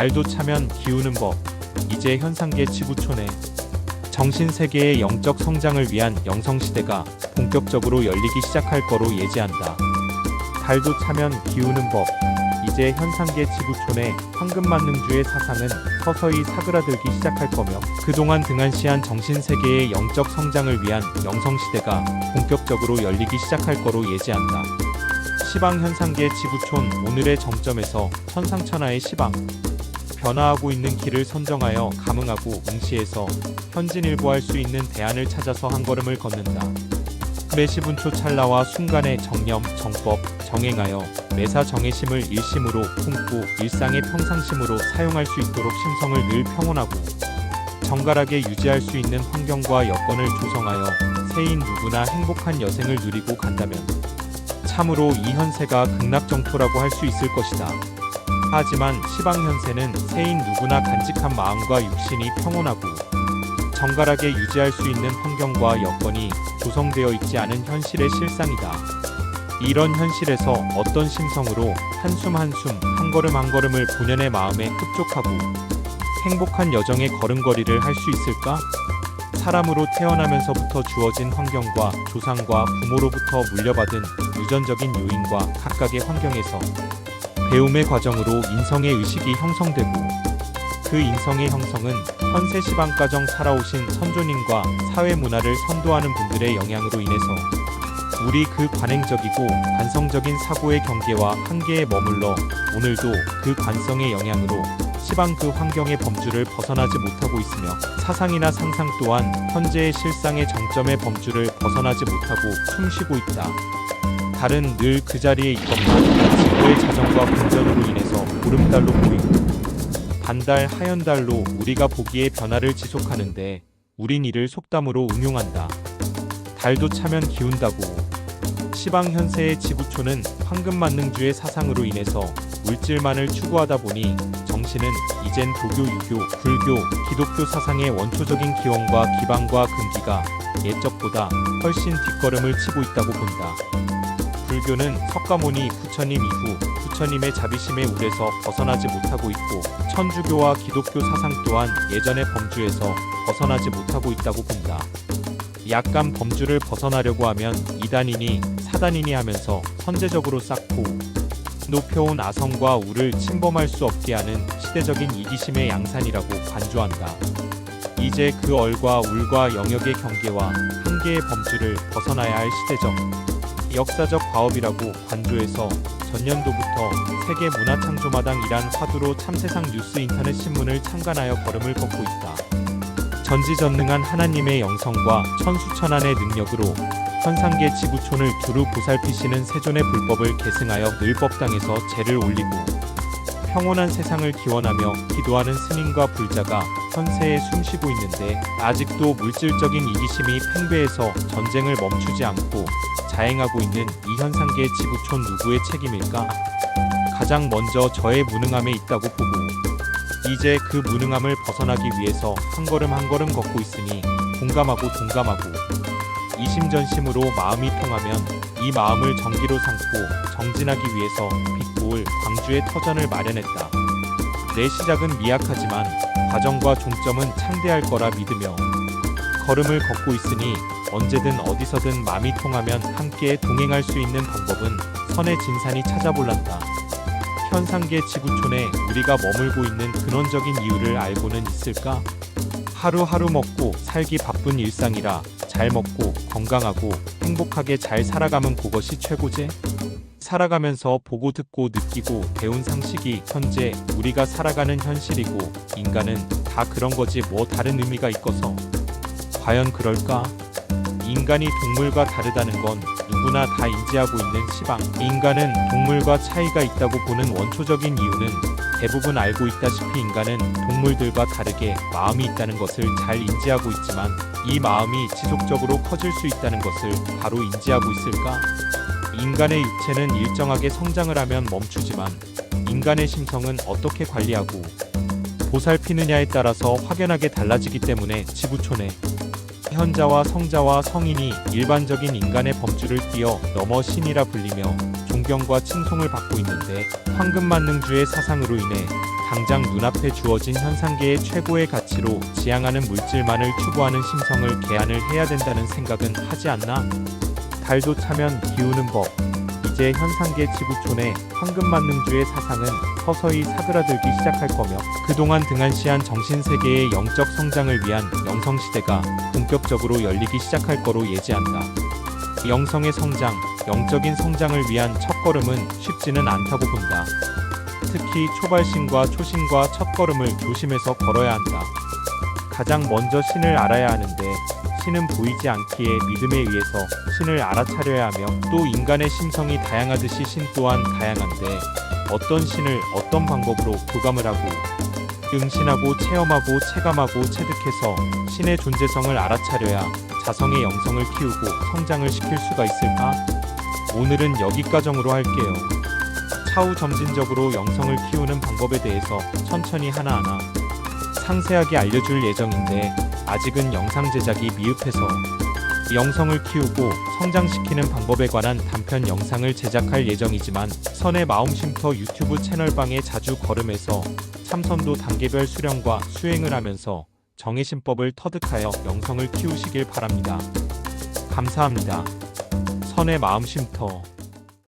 달도 차면 기우는 법. 이제 현상계 지구촌에 정신세계의 영적 성장을 위한 영성시대가 본격적으로 열리기 시작할 거로 예지한다. 달도 차면 기우는 법. 이제 현상계 지구촌의 황금만능주의 사상은 서서히 사그라들기 시작할 거며 그동안 등한시한 정신세계의 영적 성장을 위한 영성시대가 본격적으로 열리기 시작할 거로 예지한다. 시방현상계 지구촌 오늘의 정점에서 천상천하의 시방 변화하고 있는 길을 선정하여 감응하고 응시해서 현진일보할 수 있는 대안을 찾아서 한 걸음을 걷는다. 매시분초 찰나와 순간의 정념, 정법, 정행하여 매사 정해심을 일심으로 품고 일상의 평상심으로 사용할 수 있도록 심성을 늘 평온하고 정갈하게 유지할 수 있는 환경과 여건을 조성하여 세인 누구나 행복한 여생을 누리고 간다면 참으로 이 현세가 극락정토라고 할 수 있을 것이다. 하지만 시방현세는 세인 누구나 간직한 마음과 육신이 평온하고 정갈하게 유지할 수 있는 환경과 여건이 조성되어 있지 않은 현실의 실상이다. 이런 현실에서 어떤 심성으로 한숨 한숨 한 걸음 한 걸음을 본연의 마음에 흡족하고 행복한 여정의 걸음걸이를 할 수 있을까? 사람으로 태어나면서부터 주어진 환경과 조상과 부모로부터 물려받은 유전적인 요인과 각각의 환경에서 배움의 과정으로 인성의 의식이 형성되고 그 인성의 형성은 현세 시방가정 살아오신 선조님과 사회문화를 선도하는 분들의 영향으로 인해서 우리 그 관행적이고 관성적인 사고의 경계와 한계에 머물러 오늘도 그 관성의 영향으로 시방 그 환경의 범주를 벗어나지 못하고 있으며 사상이나 상상 또한 현재의 실상의 정점의 범주를 벗어나지 못하고 숨쉬고 있다. 달은 늘 그 자리에 있건만 지구의 자전과 공전으로 인해서 보름달로 보이고 반달 하연달로 우리가 보기에 변화를 지속하는데 우린 이를 속담으로 응용한다. 달도 차면 기운다고. 시방현세의 지구촌은 황금만능주의 사상으로 인해서 물질만을 추구하다 보니 정신은 이젠 도교, 유교, 불교, 기독교 사상의 원초적인 기원과 기반과 근기가 옛적보다 훨씬 뒷걸음을 치고 있다고 본다. 불교는 석가모니 부처님 이후 부처님의 자비심의 울에서 벗어나지 못하고 있고 천주교와 기독교 사상 또한 예전의 범주에서 벗어나지 못하고 있다고 본다. 약간 범주를 벗어나려고 하면 이단이니 사단이니 하면서 선제적으로 쌓고 높여온 아성과 우를 침범할 수 없게 하는 시대적인 이기심의 양산이라고 간주한다. 이제 그 얼과 울과 영역의 경계와 한계의 범주를 벗어나야 할 시대적 역사적 과업이라고 관조해서 전년도부터 세계 문화창조마당이란 화두로 참세상 뉴스 인터넷 신문을 창간하여 걸음을 걷고 있다. 전지전능한 하나님의 영성과 천수천안의 능력으로 현상계 지구촌을 두루 보살피시는 세존의 불법을 계승하여 늘 법당에서 제를 올리고 평온한 세상을 기원하며 기도하는 스님과 불자가 현세에 숨쉬고 있는데 아직도 물질적인 이기심이 팽배해서 전쟁을 멈추지 않고 자행하고 있는 이 현상계 지구촌 누구의 책임일까? 가장 먼저 저의 무능함에 있다고 보고 이제 그 무능함을 벗어나기 위해서 한 걸음 한 걸음 걷고 있으니 공감하고 동감하고 이심전심으로 마음이 통하면 이 마음을 정기로 삼고 정진하기 위해서 빛고을 광주의 터전을 마련했다. 내 시작은 미약하지만 과정과 종점은 창대할 거라 믿으며 걸음을 걷고 있으니 언제든 어디서든 마음이 통하면 함께 동행할 수 있는 방법은 선의 진산이 찾아볼란다. 현상계 지구촌에 우리가 머물고 있는 근원적인 이유를 알고는 있을까? 하루하루 먹고 살기 바쁜 일상이라 잘 먹고 건강하고 행복하게 잘 살아가면 그것이 최고제? 살아가면서 보고 듣고 느끼고 배운 상식이 현재 우리가 살아가는 현실이고 인간은 다 그런 거지 뭐 다른 의미가 있어서 과연 그럴까? 인간이 동물과 다르다는 건 누구나 다 인지하고 있는 시방 인간은 동물과 차이가 있다고 보는 원초적인 이유는 대부분 알고 있다시피 인간은 동물들과 다르게 마음이 있다는 것을 잘 인지하고 있지만 이 마음이 지속적으로 커질 수 있다는 것을 바로 인지하고 있을까? 인간의 육체는 일정하게 성장을 하면 멈추지만 인간의 심성은 어떻게 관리하고 보살피느냐에 따라서 확연하게 달라지기 때문에 지구촌에 현자와 성자와 성인이 일반적인 인간의 범주를 뛰어넘어 신이라 불리며 존경과 칭송을 받고 있는데 황금만능주의 사상으로 인해 당장 눈앞에 주어진 현상계의 최고의 가치로 지향하는 물질만을 추구하는 심성을 개안을 해야 된다는 생각은 하지 않나? 달도 차면 기우는 법. 이제 현상계 지구촌의 황금만능주의 사상은 서서히 사그라들기 시작할 거며 그동안 등한시한 정신세계의 영적 성장을 위한 영성시대가 본격적으로 열리기 시작할 거로 예지한다. 영성의 성장, 영적인 성장을 위한 첫걸음은 쉽지는 않다고 본다. 특히 초발신과 초신과 첫걸음을 조심해서 걸어야 한다. 가장 먼저 신을 알아야 하는데 신은 보이지 않기에 믿음에 의해서 신을 알아차려야 하며 또 인간의 심성이 다양하듯이 신 또한 다양한데 어떤 신을 어떤 방법으로 교감을 하고 응신하고 체험하고 체감하고 체득해서 신의 존재성을 알아차려야 자성의 영성을 키우고 성장을 시킬 수가 있을까? 오늘은 여기까정으로 할게요. 차후 점진적으로 영성을 키우는 방법에 대해서 천천히 하나하나 상세하게 알려줄 예정인데 아직은 영상 제작이 미흡해서 영성을 키우고 성장시키는 방법에 관한 단편 영상을 제작할 예정이지만 선의 마음쉼터 유튜브 채널방에 자주 걸음해서 참선도 단계별 수령과 수행을 하면서 정해심법을 터득하여 영성을 키우시길 바랍니다. 감사합니다. 선의 마음쉼터